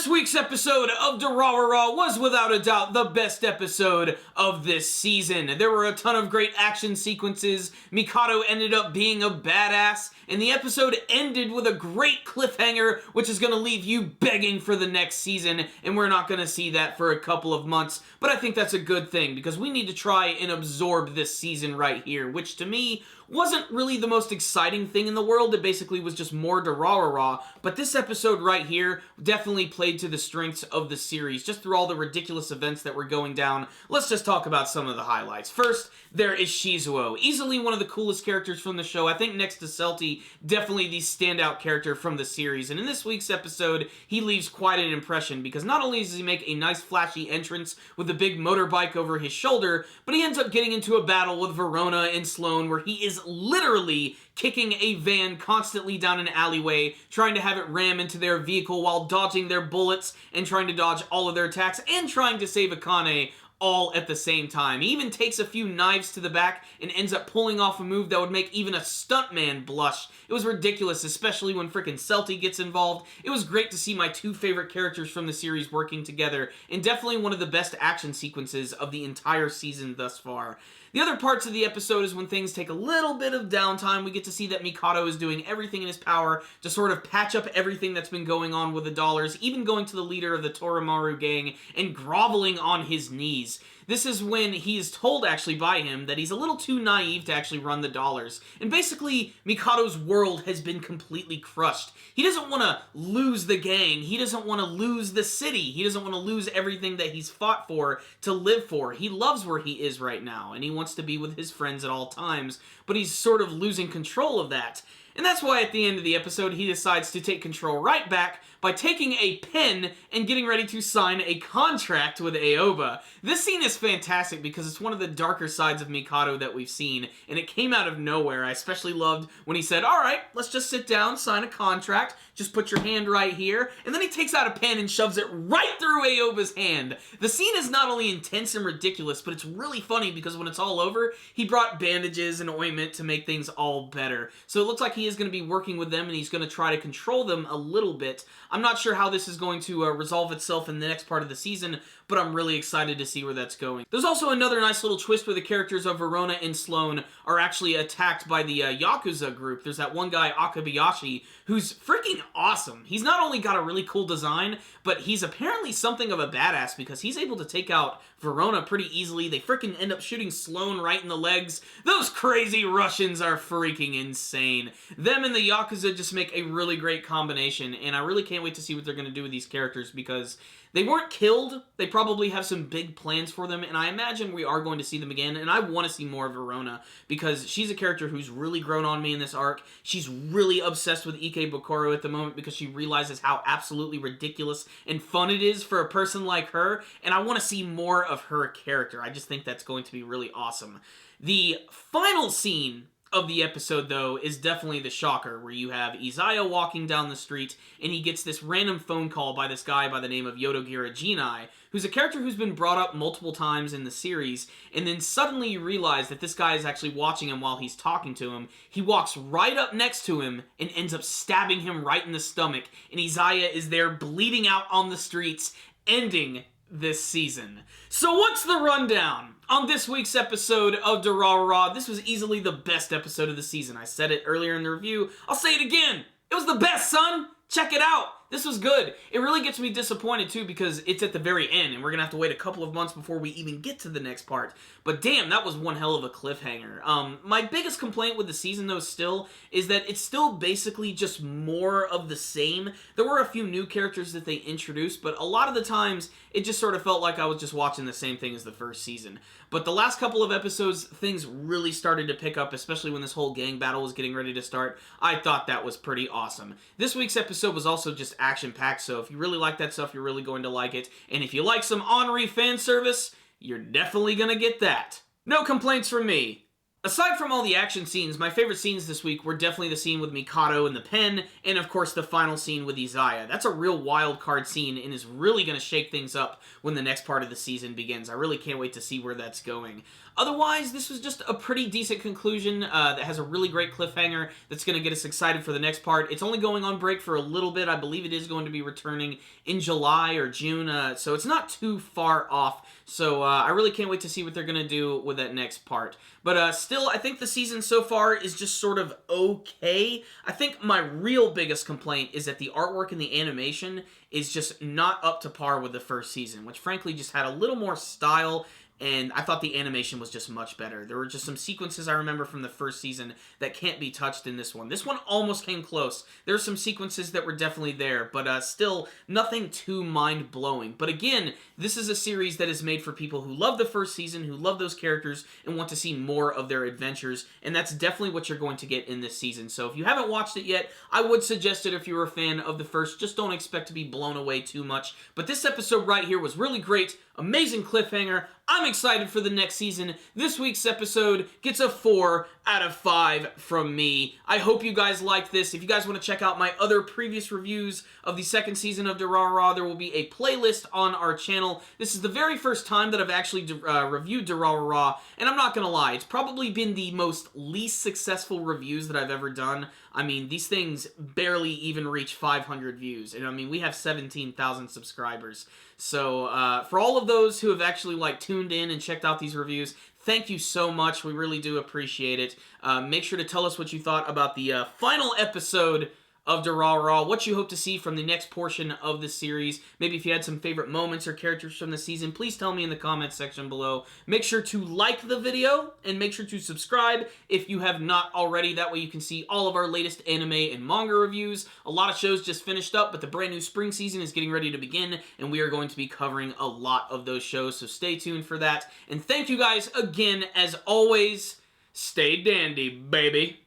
This week's episode of Durarara was without a doubt the best episode of this season. There were a ton of great action sequences, Mikado ended up being a badass, and the episode ended with a great cliffhanger, which is going to leave you begging for the next season, and we're not going to see that for a couple of months, but I think that's a good thing, because we need to try and absorb this season right here, which to me wasn't really the most exciting thing in the world. It basically was just more Durarara, but this episode right here definitely played to the strengths of the series, just through all the ridiculous events that were going down. Let's just talk about some of the highlights. First, there is Shizuo, easily one of the coolest characters from the show. I think next to Celty, definitely the standout character from the series, and in this week's episode, he leaves quite an impression, because not only does he make a nice flashy entrance with a big motorbike over his shoulder, but he ends up getting into a battle with Verona and Sloane, where he is literally kicking a van constantly down an alleyway, trying to have it ram into their vehicle while dodging their bullets and trying to dodge all of their attacks and trying to save Akane all at the same time. He even takes a few knives to the back and ends up pulling off a move that would make even a stuntman blush. It was ridiculous, especially when frickin' Celty gets involved. It was great to see my two favorite characters from the series working together, and definitely one of the best action sequences of the entire season thus far. The other parts of the episode is when things take a little bit of downtime. We get to see that Mikado is doing everything in his power to sort of patch up everything that's been going on with the dollars, even going to the leader of the Toromaru gang and groveling on his knees. This is when he is told, actually, by him that he's a little too naive to actually run the dollars. And basically, Mikado's world has been completely crushed. He doesn't want to lose the gang. He doesn't want to lose the city. He doesn't want to lose everything that he's fought for, to live for. He loves where he is right now, and he wants to be with his friends at all times, but he's sort of losing control of that. And that's why at the end of the episode, he decides to take control right back by taking a pen and getting ready to sign a contract with Aoba. This scene is fantastic because it's one of the darker sides of Mikado that we've seen, and it came out of nowhere. I especially loved when he said, "Alright, let's just sit down, sign a contract, just put your hand right here," and then he takes out a pen and shoves it right through Aoba's hand. The scene is not only intense and ridiculous, but it's really funny because when it's all over, he brought bandages and ointment to make things all better. So it looks like he is going to be working with them, and he's going to try to control them a little bit. I'm not sure how this is going to resolve itself in the next part of the season, but I'm really excited to see where that's going. There's also another nice little twist where the characters of Verona and Sloane are actually attacked by the Yakuza group. There's that one guy, Akabayashi, who's freaking awesome. He's not only got a really cool design, but he's apparently something of a badass because he's able to take out Verona pretty easily. They freaking end up shooting Sloane right in the legs. Those crazy Russians are freaking insane. Them and the Yakuza just make a really great combination, and I really can't wait to see what they're going to do with these characters because they weren't killed. They probably have some big plans for them, and I imagine we are going to see them again, and I want to see more of Verona because she's a character who's really grown on me in this arc. She's really obsessed with Ikebukuro at the moment because she realizes how absolutely ridiculous and fun it is for a person like her, and I want to see more of her character. I just think that's going to be really awesome. The final scene of the episode, though, is definitely the shocker, where you have Izaya walking down the street, and he gets this random phone call by this guy by the name of Yodogira Jinai, who's a character who's been brought up multiple times in the series, and then suddenly you realize that this guy is actually watching him while he's talking to him. He walks right up next to him and ends up stabbing him right in the stomach, and Izaya is there bleeding out on the streets, ending this season. So what's the rundown on this week's episode of Durarara? This was easily the best episode of the season. I said it earlier in the review. I'll say it again. It was the best, son! Check it out! This was good. It really gets me disappointed, too, because it's at the very end, and we're gonna have to wait a couple of months before we even get to the next part. But damn, that was one hell of a cliffhanger. My biggest complaint with the season, though, still, is that it's still basically just more of the same. There were a few new characters that they introduced, but a lot of the times, it just sort of felt like I was just watching the same thing as the first season. But the last couple of episodes, things really started to pick up, especially when this whole gang battle was getting ready to start. I thought that was pretty awesome. This week's episode was also just action-packed, so if you really like that stuff, you're really going to like it. And if you like some Henri fan service, you're definitely gonna get that. No complaints from me. Aside from all the action scenes, my favorite scenes this week were definitely the scene with Mikado and the pen, and of course the final scene with Izaya. That's a real wild card scene and is really going to shake things up when the next part of the season begins. I really can't wait to see where that's going. Otherwise, this was just a pretty decent conclusion that has a really great cliffhanger that's going to get us excited for the next part. It's only going on break for a little bit. I believe it is going to be returning in July or June, so it's not too far off. So I really can't wait to see what they're going to do with that next part. But still, I think the season so far is just sort of okay. I think my real biggest complaint is that the artwork and the animation is just not up to par with the first season, which frankly just had a little more style, and I thought the animation was just much better. There were just some sequences I remember from the first season that can't be touched in this one. This one almost came close. There were some sequences that were definitely there, but still nothing too mind-blowing. But again, this is a series that is made for people who love the first season, who love those characters, and want to see more of their adventures, and that's definitely what you're going to get in this season. So if you haven't watched it yet, I would suggest it if you're a fan of the first. Just don't expect to be blown away too much. But this episode right here was really great. Amazing cliffhanger. I'm excited for the next season. This week's episode gets a 4 out of 5 from me. I hope you guys like this. If you guys want to check out my other previous reviews of the second season of Durarara, there will be a playlist on our channel. This is the very first time that I've actually reviewed Durarara, and I'm not going to lie, it's probably been the least successful reviews that I've ever done. I mean, these things barely even reach 500 views, and I mean, we have 17,000 subscribers. So, for all of those who have actually, tuned in and checked out these reviews, thank you so much. We really do appreciate it. Make sure to tell us what you thought about the final episode of Durarara, what you hope to see from the next portion of the series. Maybe if you had some favorite moments or characters from the season, please tell me in the comments section below. Make sure to like the video, and make sure to subscribe if you have not already. That way you can see all of our latest anime and manga reviews. A lot of shows just finished up, but the brand new spring season is getting ready to begin, and we are going to be covering a lot of those shows, so stay tuned for that. And thank you guys again, as always. Stay dandy, baby.